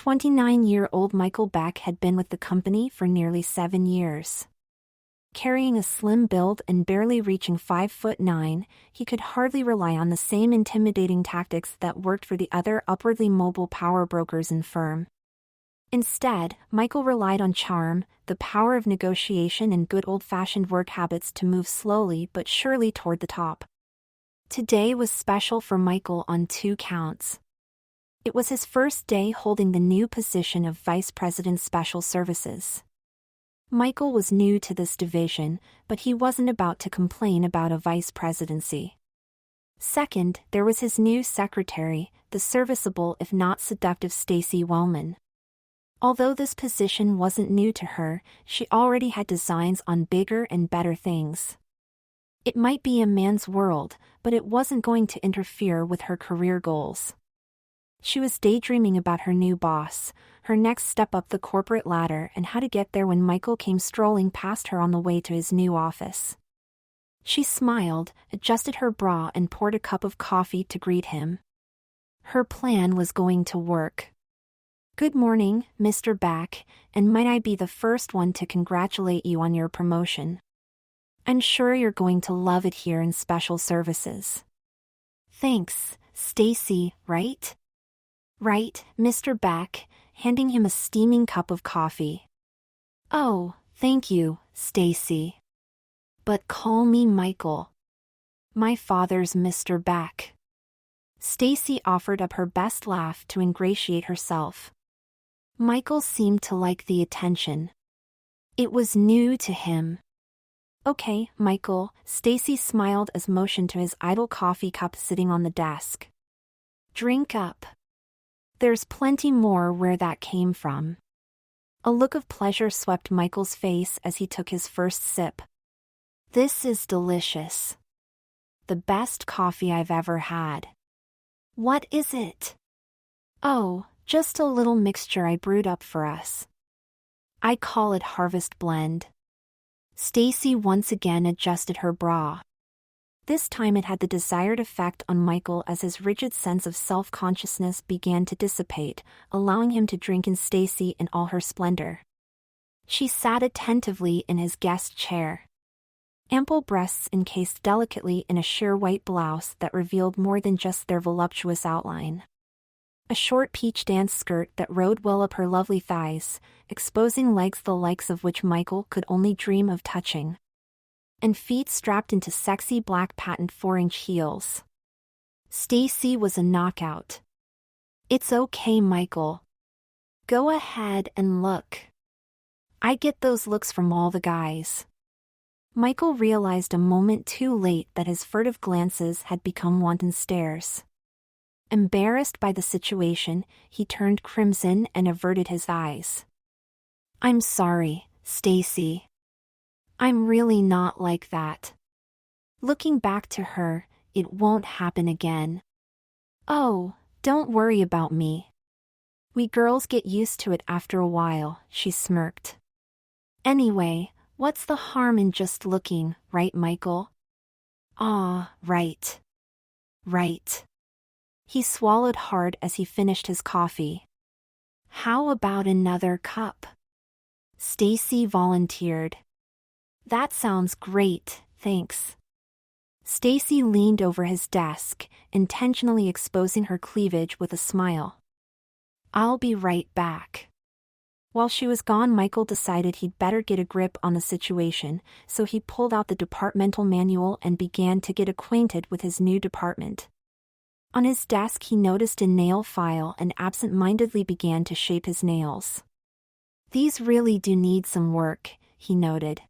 29-year-old Michael Beck had been with the company for nearly 7 years. Carrying a slim build and barely reaching 5'9", he could hardly rely on the same intimidating tactics that worked for the other upwardly mobile power brokers and firm. Instead, Michael relied on charm, the power of negotiation and good old-fashioned work habits to move slowly but surely toward the top. Today was special for Michael on 2 counts. It was his first day holding the new position of Vice President Special Services. Michael was new to this division, but he wasn't about to complain about a vice presidency. Second, there was his new secretary, the serviceable if not seductive Stacy Wellman. Although this position wasn't new to her, she already had designs on bigger and better things. It might be a man's world, but it wasn't going to interfere with her career goals. She was daydreaming about her new boss, her next step up the corporate ladder, and how to get there when Michael came strolling past her on the way to his new office. She smiled, adjusted her bra and poured a cup of coffee to greet him. Her plan was going to work. "Good morning, Mr. Beck, and might I be the first one to congratulate you on your promotion. I'm sure you're going to love it here in Special Services." "Thanks, Stacy, right?" "Right, Mr. Beck," handing him a steaming cup of coffee. "Oh, thank you, Stacy. But call me Michael. My father's Mr. Beck." Stacy offered up her best laugh to ingratiate herself. Michael seemed to like the attention. It was new to him. "Okay, Michael," Stacy smiled as motioned to his idle coffee cup sitting on the desk. "Drink up. There's plenty more where that came from." A look of pleasure swept Michael's face as he took his first sip. "This is delicious. The best coffee I've ever had." "What is it?" "Oh, just a little mixture I brewed up for us. I call it Harvest Blend." Stacy once again adjusted her bra. This time it had the desired effect on Michael as his rigid sense of self-consciousness began to dissipate, allowing him to drink in Stacy in all her splendor. She sat attentively in his guest chair. Ample breasts encased delicately in a sheer white blouse that revealed more than just their voluptuous outline. A short peach dance skirt that rode well up her lovely thighs, exposing legs the likes of which Michael could only dream of touching. And feet strapped into sexy black patent 4-inch heels. Stacy was a knockout. "It's okay, Michael. Go ahead and look. I get those looks from all the guys." Michael realized a moment too late that his furtive glances had become wanton stares. Embarrassed by the situation, he turned crimson and averted his eyes. "I'm sorry, Stacy. I'm really not like that." Looking back to her, "It won't happen again." "Oh, don't worry about me. We girls get used to it after a while," she smirked. "Anyway, what's the harm in just looking, right, Michael?" "Ah, right. Right." He swallowed hard as he finished his coffee. "How about another cup?" Stacy volunteered. "That sounds great, thanks." Stacy leaned over his desk, intentionally exposing her cleavage with a smile. "I'll be right back." While she was gone, Michael decided he'd better get a grip on the situation, so he pulled out the departmental manual and began to get acquainted with his new department. On his desk he noticed a nail file and absent-mindedly began to shape his nails. "These really do need some work," he noted.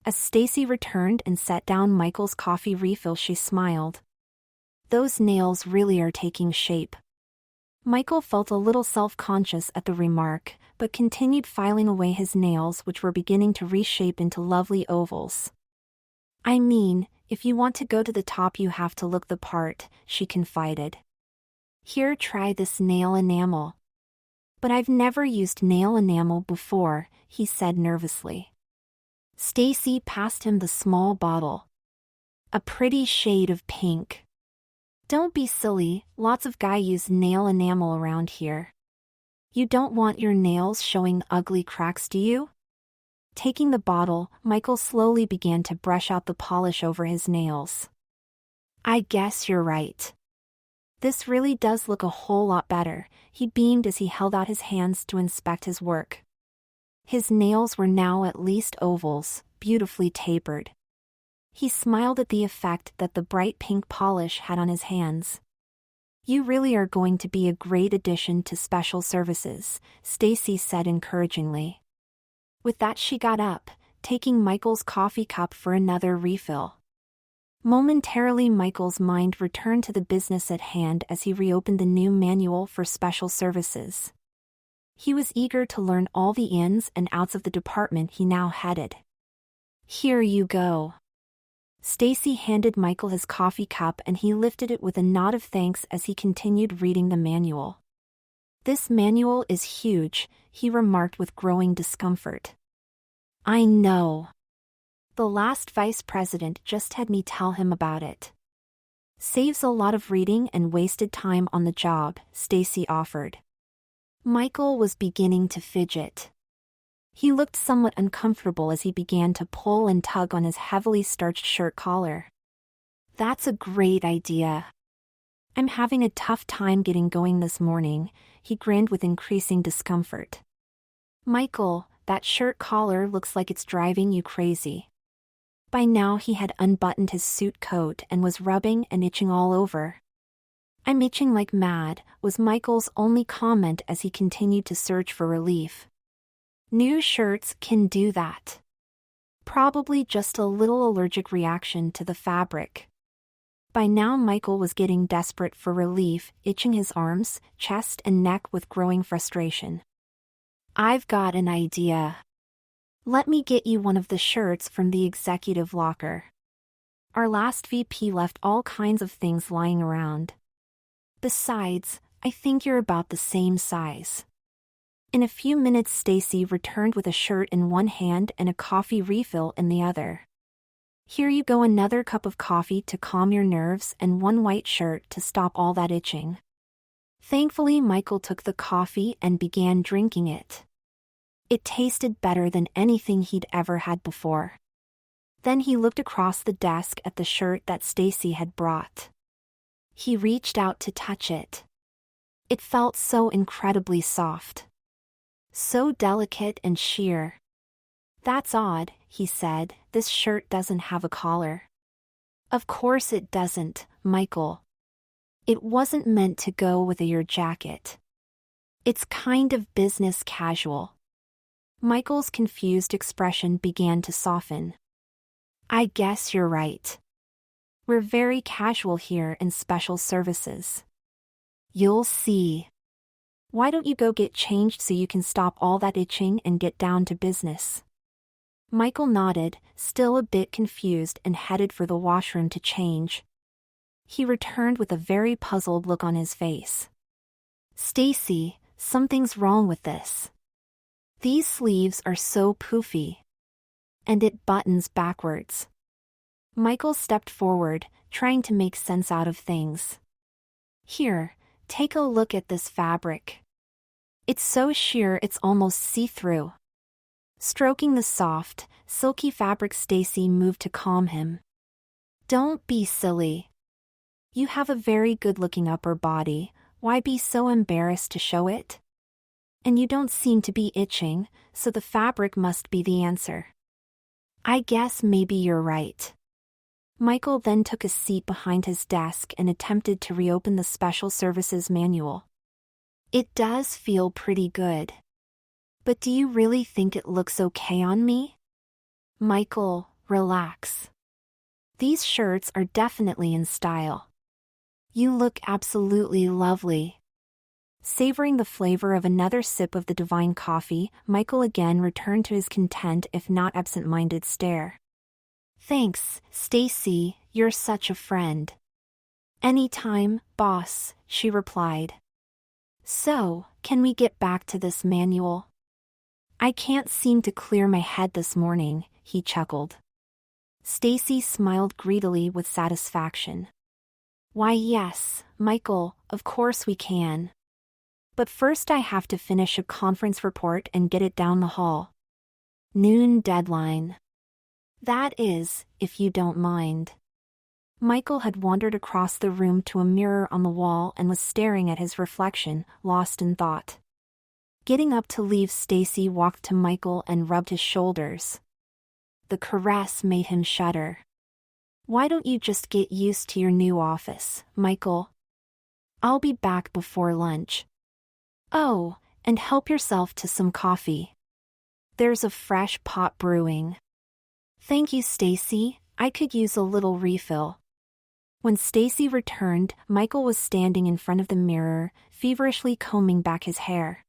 As Stacy returned and set down Michael's coffee refill, she smiled. "Those nails really are taking shape." Michael felt a little self-conscious at the remark, but continued filing away his nails, which were beginning to reshape into lovely ovals. "I mean, if you want to go to the top you have to look the part," she confided. "Here, try this nail enamel." "But I've never used nail enamel before," he said nervously. Stacy passed him the small bottle. "A pretty shade of pink." "Don't be silly, lots of guys use nail enamel around here." You don't want your nails showing ugly cracks, do you? Taking the bottle, Michael slowly began to brush out the polish over his nails. I guess you're right. This really does look a whole lot better, he beamed as he held out his hands to inspect his work. His nails were now at least ovals, beautifully tapered. He smiled at the effect that the bright pink polish had on his hands. You really are going to be a great addition to special services, Stacy said encouragingly. With that she got up, taking Michael's coffee cup for another refill. Momentarily Michael's mind returned to the business at hand as he reopened the new manual for special services. He was eager to learn all the ins and outs of the department he now headed. Here you go. Stacy handed Michael his coffee cup and he lifted it with a nod of thanks as he continued reading the manual. This manual is huge, he remarked with growing discomfort. I know. The last vice president just had me tell him about it. Saves a lot of reading and wasted time on the job, Stacy offered. Michael was beginning to fidget. He looked somewhat uncomfortable as he began to pull and tug on his heavily starched shirt collar. That's a great idea. I'm having a tough time getting going this morning, he grinned with increasing discomfort. Michael, that shirt collar looks like it's driving you crazy. By now he had unbuttoned his suit coat and was rubbing and itching all over. I'm itching like mad, was Michael's only comment as he continued to search for relief. New shirts can do that. Probably just a little allergic reaction to the fabric. By now Michael was getting desperate for relief, itching his arms, chest and neck with growing frustration. I've got an idea. Let me get you one of the shirts from the executive locker. Our last VP left all kinds of things lying around. Besides, I think you're about the same size. In a few minutes Stacy returned with a shirt in one hand and a coffee refill in the other. Here you go, another cup of coffee to calm your nerves and one white shirt to stop all that itching. Thankfully Michael took the coffee and began drinking it. It tasted better than anything he'd ever had before. Then he looked across the desk at the shirt that Stacy had brought. He reached out to touch it. It felt so incredibly soft. So delicate and sheer. That's odd, he said, this shirt doesn't have a collar. Of course it doesn't, Michael. It wasn't meant to go with your jacket. It's kind of business casual. Michael's confused expression began to soften. I guess you're right. We're very casual here in special services. You'll see. Why don't you go get changed so you can stop all that itching and get down to business? Michael nodded, still a bit confused, and headed for the washroom to change. He returned with a very puzzled look on his face. Stacy, something's wrong with this. These sleeves are so poofy. And it buttons backwards. Michael stepped forward, trying to make sense out of things. Here, take a look at this fabric. It's so sheer it's almost see-through. Stroking the soft, silky fabric, Stacy moved to calm him. Don't be silly. You have a very good-looking upper body, why be so embarrassed to show it? And you don't seem to be itching, so the fabric must be the answer. I guess maybe you're right. Michael then took a seat behind his desk and attempted to reopen the Special Services Manual. It does feel pretty good. But do you really think it looks okay on me? Michael, relax. These shirts are definitely in style. You look absolutely lovely. Savoring the flavor of another sip of the divine coffee, Michael again returned to his content if not absent-minded stare. Thanks, Stacy, you're such a friend. Anytime, boss, she replied. So, can we get back to this manual? I can't seem to clear my head this morning, he chuckled. Stacy smiled greedily with satisfaction. Why yes, Michael, of course we can. But first I have to finish a conference report and get it down the hall. Noon deadline. That is, if you don't mind. Michael had wandered across the room to a mirror on the wall and was staring at his reflection, lost in thought. Getting up to leave, Stacy walked to Michael and rubbed his shoulders. The caress made him shudder. Why don't you just get used to your new office, Michael? I'll be back before lunch. Oh, and help yourself to some coffee. There's a fresh pot brewing. Thank you, Stacy. I could use a little refill. When Stacy returned, Michael was standing in front of the mirror, feverishly combing back his hair.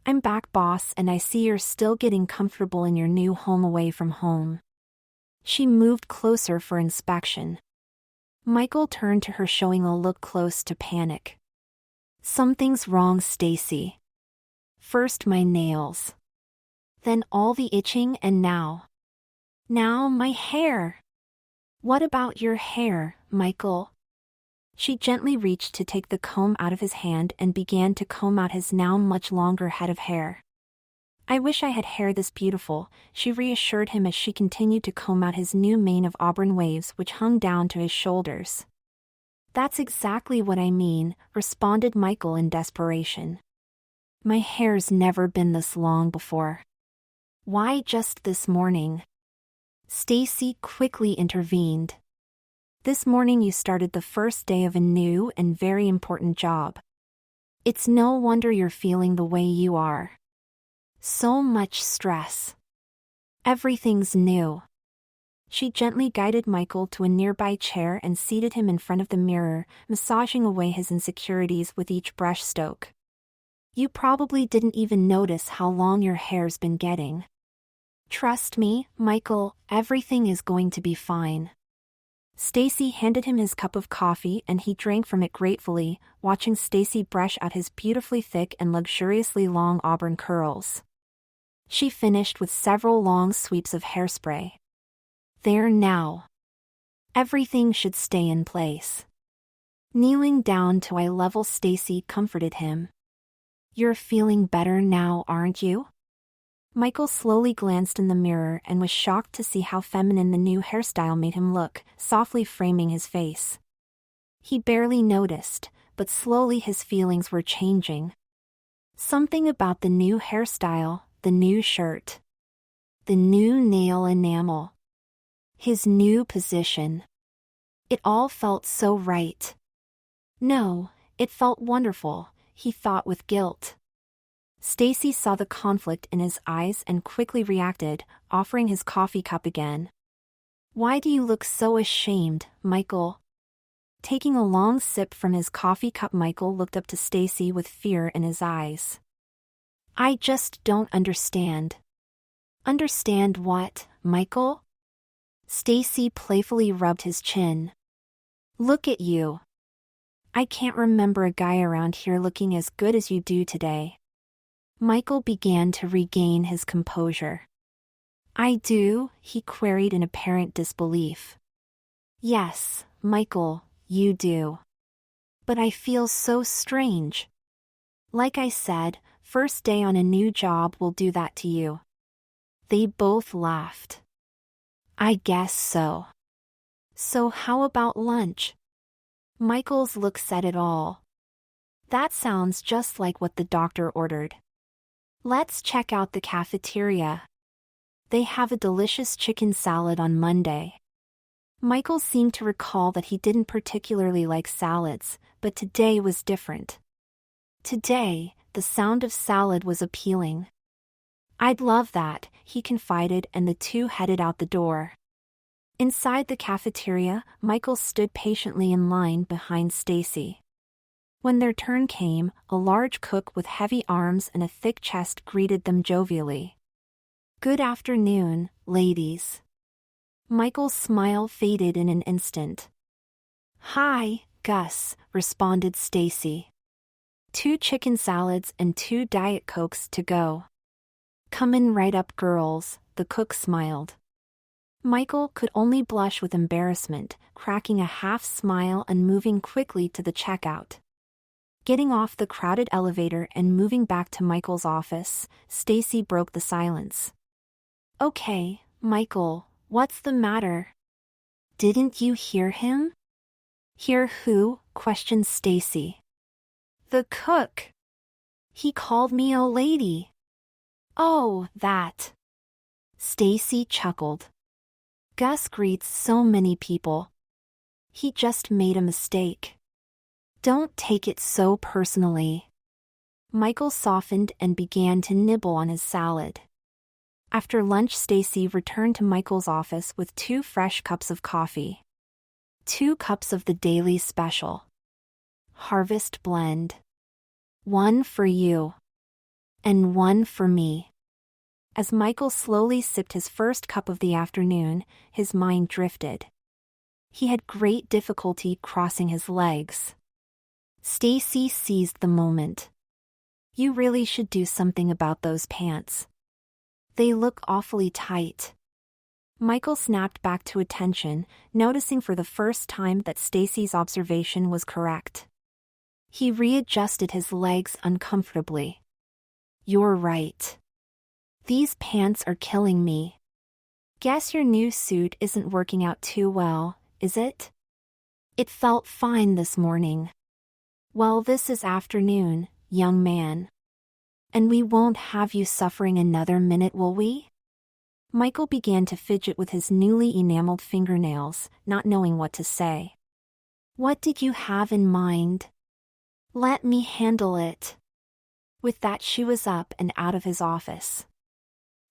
I'm back, boss, and I see you're still getting comfortable in your new home away from home. She moved closer for inspection. Michael turned to her, showing a look close to panic. Something's wrong, Stacy. First my nails. Then all the itching, and now my hair. What about your hair, Michael? She gently reached to take the comb out of his hand and began to comb out his now much longer head of hair. I wish I had hair this beautiful, she reassured him as she continued to comb out his new mane of auburn waves which hung down to his shoulders. That's exactly what I mean, responded Michael in desperation. My hair's never been this long before. Why just this morning? Stacy quickly intervened. This morning you started the first day of a new and very important job. It's no wonder you're feeling the way you are. So much stress. Everything's new. She gently guided Michael to a nearby chair and seated him in front of the mirror, massaging away his insecurities with each brush stroke. You probably didn't even notice how long your hair's been getting. Trust me, Michael, everything is going to be fine. Stacy handed him his cup of coffee and he drank from it gratefully, watching Stacy brush out his beautifully thick and luxuriously long auburn curls. She finished with several long sweeps of hairspray. There now. Everything should stay in place. Kneeling down to eye level, Stacy comforted him. You're feeling better now, aren't you? Michael slowly glanced in the mirror and was shocked to see how feminine the new hairstyle made him look, softly framing his face. He barely noticed, but slowly his feelings were changing. Something about the new hairstyle, the new shirt, the new nail enamel, his new position. It all felt so right. No, it felt wonderful, he thought with guilt. Stacy saw the conflict in his eyes and quickly reacted, offering his coffee cup again. Why do you look so ashamed, Michael? Taking a long sip from his coffee cup, Michael looked up to Stacy with fear in his eyes. I just don't understand. Understand what, Michael? Stacy playfully rubbed his chin. Look at you. I can't remember a guy around here looking as good as you do today. Michael began to regain his composure. I do? He queried in apparent disbelief. Yes, Michael, you do. But I feel so strange. Like I said, first day on a new job will do that to you. They both laughed. I guess so. So how about lunch? Michael's look said it all. That sounds just like what the doctor ordered. Let's check out the cafeteria. They have a delicious chicken salad on Monday. Michael seemed to recall that he didn't particularly like salads, but today was different. Today, the sound of salad was appealing. I'd love that, he confided, and the two headed out the door. Inside the cafeteria, Michael stood patiently in line behind Stacy. When their turn came, a large cook with heavy arms and a thick chest greeted them jovially. Good afternoon, ladies. Michael's smile faded in an instant. Hi, Gus, responded Stacy. 2 chicken salads and 2 Diet Cokes to go. Comin' right up, girls, the cook smiled. Michael could only blush with embarrassment, cracking a half smile and moving quickly to the checkout. Getting off the crowded elevator and moving back to Michael's office, Stacy broke the silence. "Okay, Michael, what's the matter? Didn't you hear him?" "Hear who?" questioned Stacy. "The cook. He called me a lady." "Oh, that." Stacy chuckled. "Gus greets so many people. He just made a mistake. Don't take it so personally." Michael softened and began to nibble on his salad. After lunch, Stacy returned to Michael's office with 2 fresh cups of coffee. 2 cups of the daily special. Harvest blend. 1 for you. And 1 for me. As Michael slowly sipped his first cup of the afternoon, his mind drifted. He had great difficulty crossing his legs. Stacy seized the moment. "You really should do something about those pants. They look awfully tight." Michael snapped back to attention, noticing for the first time that Stacy's observation was correct. He readjusted his legs uncomfortably. "You're right. These pants are killing me. Guess your new suit isn't working out too well, is it?" "It felt fine this morning." "Well, this is afternoon, young man. And we won't have you suffering another minute, will we?" Michael began to fidget with his newly enameled fingernails, not knowing what to say. "What did you have in mind?" "Let me handle it." With that, she was up and out of his office.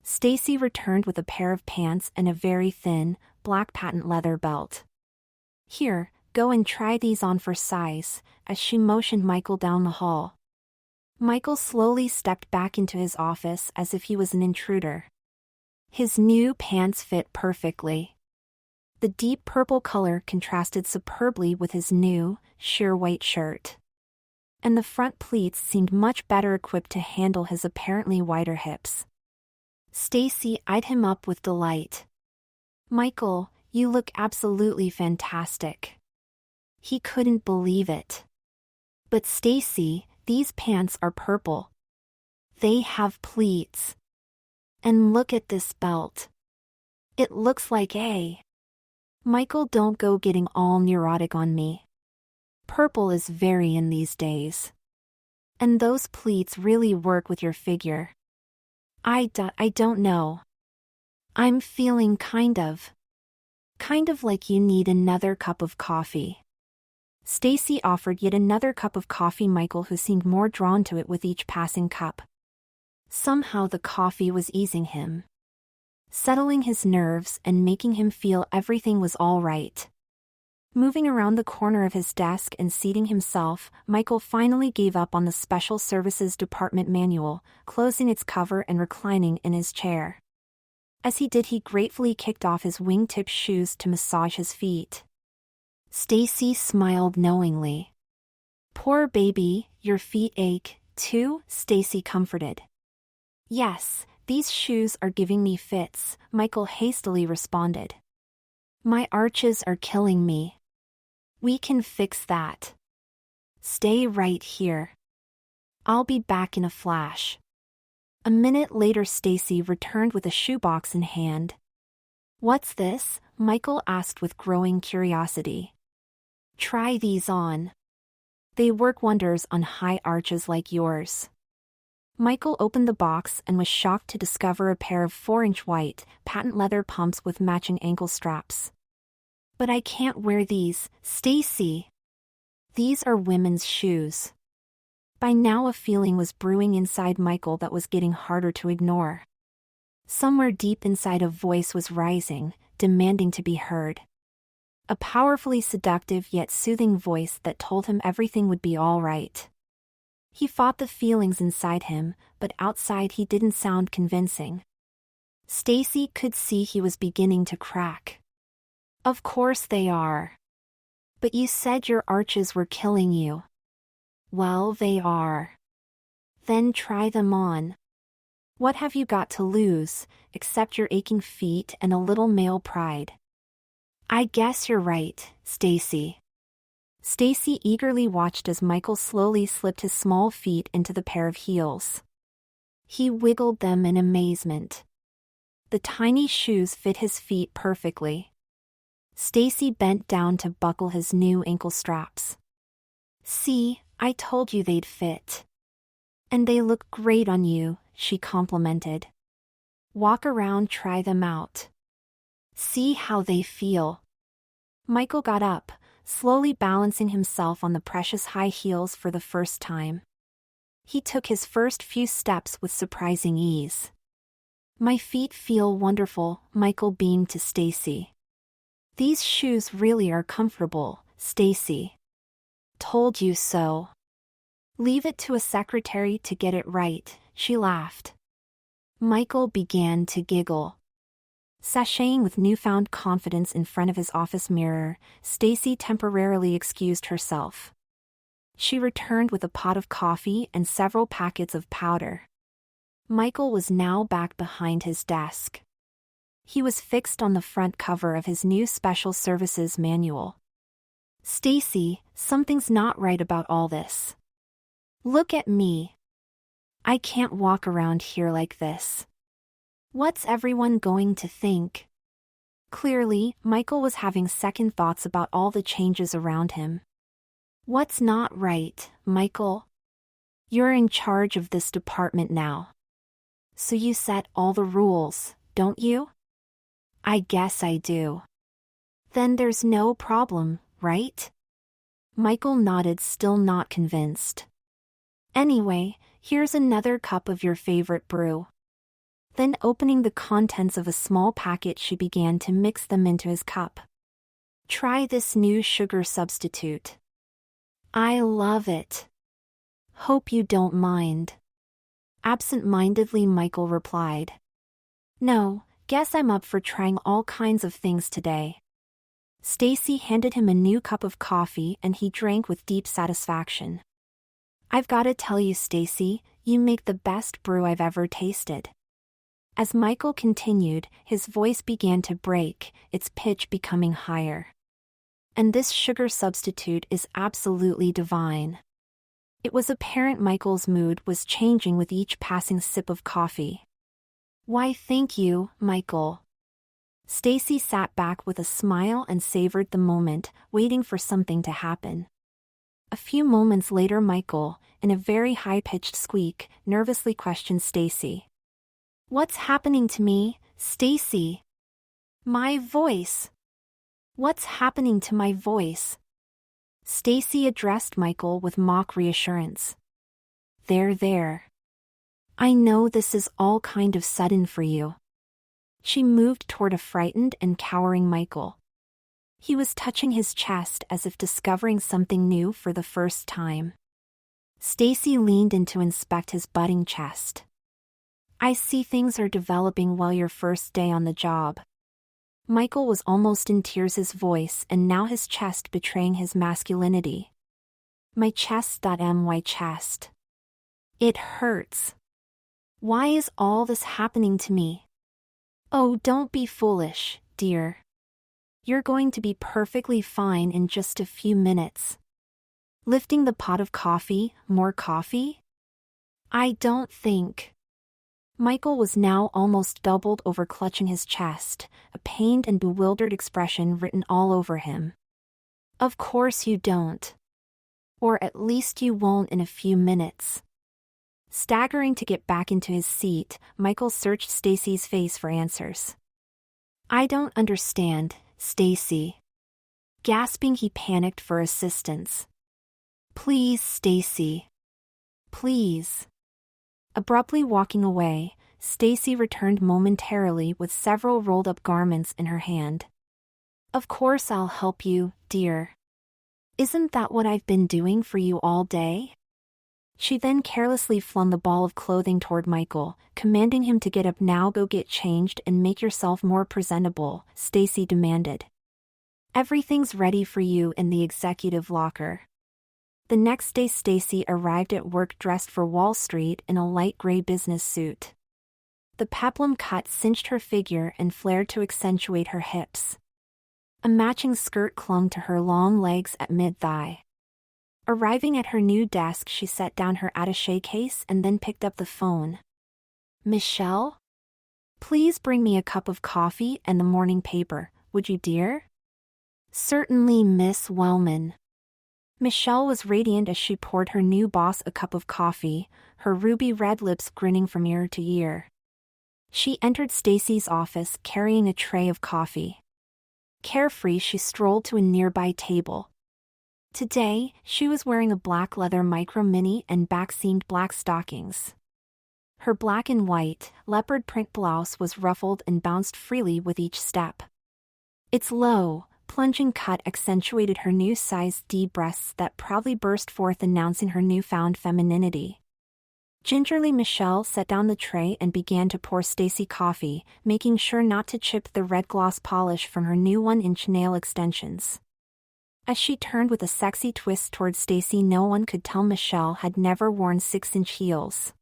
Stacy returned with a pair of pants and a very thin, black patent leather belt. "Here, go and try these on for size," as she motioned Michael down the hall. Michael slowly stepped back into his office as if he was an intruder. His new pants fit perfectly. The deep purple color contrasted superbly with his new, sheer white shirt. And the front pleats seemed much better equipped to handle his apparently wider hips. Stacy eyed him up with delight. "Michael, you look absolutely fantastic." He couldn't believe it. "But Stacy, these pants are purple. They have pleats. And look at this belt. It looks like a..." "Michael, don't go getting all neurotic on me. Purple is very in these days. And those pleats really work with your figure." I don't know. I'm feeling kind of like you need another cup of coffee." Stacy offered yet another cup of coffee, Michael, who seemed more drawn to it with each passing cup. Somehow the coffee was easing him, settling his nerves and making him feel everything was all right. Moving around the corner of his desk and seating himself, Michael finally gave up on the Special Services Department manual, closing its cover and reclining in his chair. As he did, he gratefully kicked off his wingtip shoes to massage his feet. Stacy smiled knowingly. "Poor baby, your feet ache, too?" Stacy comforted. "Yes, these shoes are giving me fits," Michael hastily responded. "My arches are killing me." "We can fix that. Stay right here. I'll be back in a flash." A minute later, Stacy returned with a shoebox in hand. "What's this?" Michael asked with growing curiosity. "Try these on. They work wonders on high arches like yours." Michael opened the box and was shocked to discover a pair of 4-inch white, patent leather pumps with matching ankle straps. "But I can't wear these, Stacy. These are women's shoes." By now a feeling was brewing inside Michael that was getting harder to ignore. Somewhere deep inside a voice was rising, demanding to be heard. A powerfully seductive yet soothing voice that told him everything would be all right. He fought the feelings inside him, but outside he didn't sound convincing. Stacy could see he was beginning to crack. "Of course they are. But you said your arches were killing you." "Well, they are." "Then try them on. What have you got to lose, except your aching feet and a little male pride?" "I guess you're right, Stacy." Stacy eagerly watched as Michael slowly slipped his small feet into the pair of heels. He wiggled them in amazement. The tiny shoes fit his feet perfectly. Stacy bent down to buckle his new ankle straps. "See, I told you they'd fit. And they look great on you," she complimented. "Walk around, try them out. See how they feel." Michael got up, slowly balancing himself on the precious high heels for the first time. He took his first few steps with surprising ease. "My feet feel wonderful," Michael beamed to Stacy. "These shoes really are comfortable, Stacy." "Told you so." "Leave it to a secretary to get it right," she laughed. Michael began to giggle. Sashaying with newfound confidence in front of his office mirror, Stacy temporarily excused herself. She returned with a pot of coffee and several packets of powder. Michael was now back behind his desk. He was fixed on the front cover of his new Special Services manual. "Stacy, something's not right about all this. Look at me. I can't walk around here like this. What's everyone going to think?" Clearly, Michael was having second thoughts about all the changes around him. "What's not right, Michael? You're in charge of this department now. So you set all the rules, don't you?" "I guess I do." "Then there's no problem, right?" Michael nodded, still not convinced. "Anyway, here's another cup of your favorite brew." Then opening the contents of a small packet, she began to mix them into his cup. "Try this new sugar substitute. I love it. Hope you don't mind." Absent-mindedly, Michael replied. "No, guess I'm up for trying all kinds of things today." Stacy handed him a new cup of coffee and he drank with deep satisfaction. "I've got to tell you, Stacy, you make the best brew I've ever tasted." As Michael continued, his voice began to break, its pitch becoming higher. "And this sugar substitute is absolutely divine." It was apparent Michael's mood was changing with each passing sip of coffee. "Why, thank you, Michael." Stacy sat back with a smile and savored the moment, waiting for something to happen. A few moments later, Michael, in a very high-pitched squeak, nervously questioned Stacy. "What's happening to me, Stacy? My voice. What's happening to my voice?" Stacy addressed Michael with mock reassurance. There. I know this is all kind of sudden for you." She moved toward a frightened and cowering Michael. He was touching his chest as if discovering something new for the first time. Stacy leaned in to inspect his budding chest. "I see things are developing well your first day on the job." Michael was almost in tears, his voice and now his chest betraying his masculinity. "My chest. Chest. It hurts. Why is all this happening to me?" "Oh, don't be foolish, dear. You're going to be perfectly fine in just a few minutes." Lifting the pot of coffee, "More coffee?" "I don't think." Michael was now almost doubled over, clutching his chest, a pained and bewildered expression written all over him. "Of course you don't. Or at least you won't in a few minutes." Staggering to get back into his seat, Michael searched Stacy's face for answers. "I don't understand, Stacy." Gasping, he panicked for assistance. "Please, Stacy. Please." Abruptly walking away, Stacy returned momentarily with several rolled-up garments in her hand. "Of course I'll help you, dear. Isn't that what I've been doing for you all day?" She then carelessly flung the ball of clothing toward Michael, commanding him to get up now. "Go get changed and make yourself more presentable," Stacy demanded. "Everything's ready for you in the executive locker." The next day, Stacy arrived at work dressed for Wall Street in a light gray business suit. The peplum cut cinched her figure and flared to accentuate her hips. A matching skirt clung to her long legs at mid-thigh. Arriving at her new desk, she set down her attaché case and then picked up the phone. "Michelle? Please bring me a cup of coffee and the morning paper, would you, dear?" "Certainly, Miss Wellman." Michelle was radiant as she poured her new boss a cup of coffee, her ruby red lips grinning from ear to ear. She entered Stacy's office carrying a tray of coffee. Carefree, she strolled to a nearby table. Today, she was wearing a black leather micro mini and back-seamed black stockings. Her black and white, leopard print blouse was ruffled and bounced freely with each step. Its low, plunging cut accentuated her new size D breasts that proudly burst forth, announcing her newfound femininity. Gingerly, Michelle set down the tray and began to pour Stacy coffee, making sure not to chip the red gloss polish from her new 1-inch nail extensions. As she turned with a sexy twist toward Stacy, no one could tell Michelle had never worn 6-inch heels.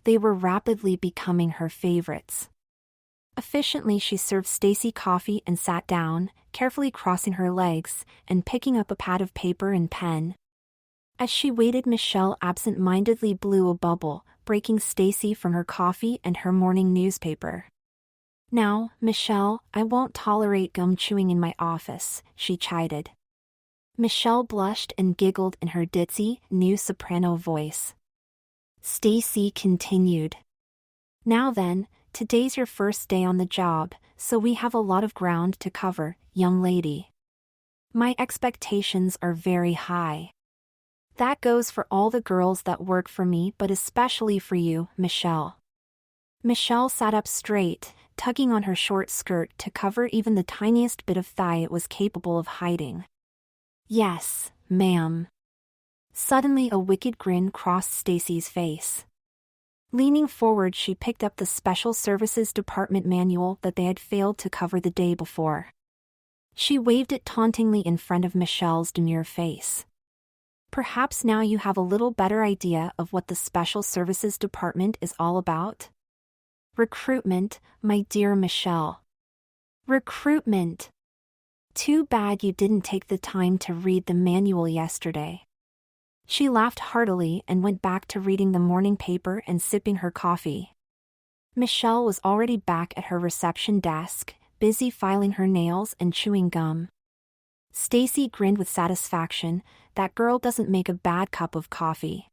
They were rapidly becoming her favorites. Efficiently, she served Stacy coffee and sat down, carefully crossing her legs and picking up a pad of paper and pen. As she waited, Michelle absent-mindedly blew a bubble, breaking Stacy from her coffee and her morning newspaper. "Now, Michelle, I won't tolerate gum chewing in my office," she chided. Michelle blushed and giggled in her ditzy, new soprano voice. Stacy continued. "Now then, today's your first day on the job, so we have a lot of ground to cover, young lady. My expectations are very high. That goes for all the girls that work for me, but especially for you, Michelle." Michelle sat up straight, tugging on her short skirt to cover even the tiniest bit of thigh it was capable of hiding. "Yes, ma'am." Suddenly a wicked grin crossed Stacy's face. Leaning forward, she picked up the Special Services Department manual that they had failed to cover the day before. She waved it tauntingly in front of Michelle's demure face. "Perhaps now you have a little better idea of what the Special Services Department is all about?" "Recruitment, my dear Michelle." "Recruitment. Too bad you didn't take the time to read the manual yesterday." She laughed heartily and went back to reading the morning paper and sipping her coffee. Michelle was already back at her reception desk, busy filing her nails and chewing gum. Stacy grinned with satisfaction. "That girl doesn't make a bad cup of coffee."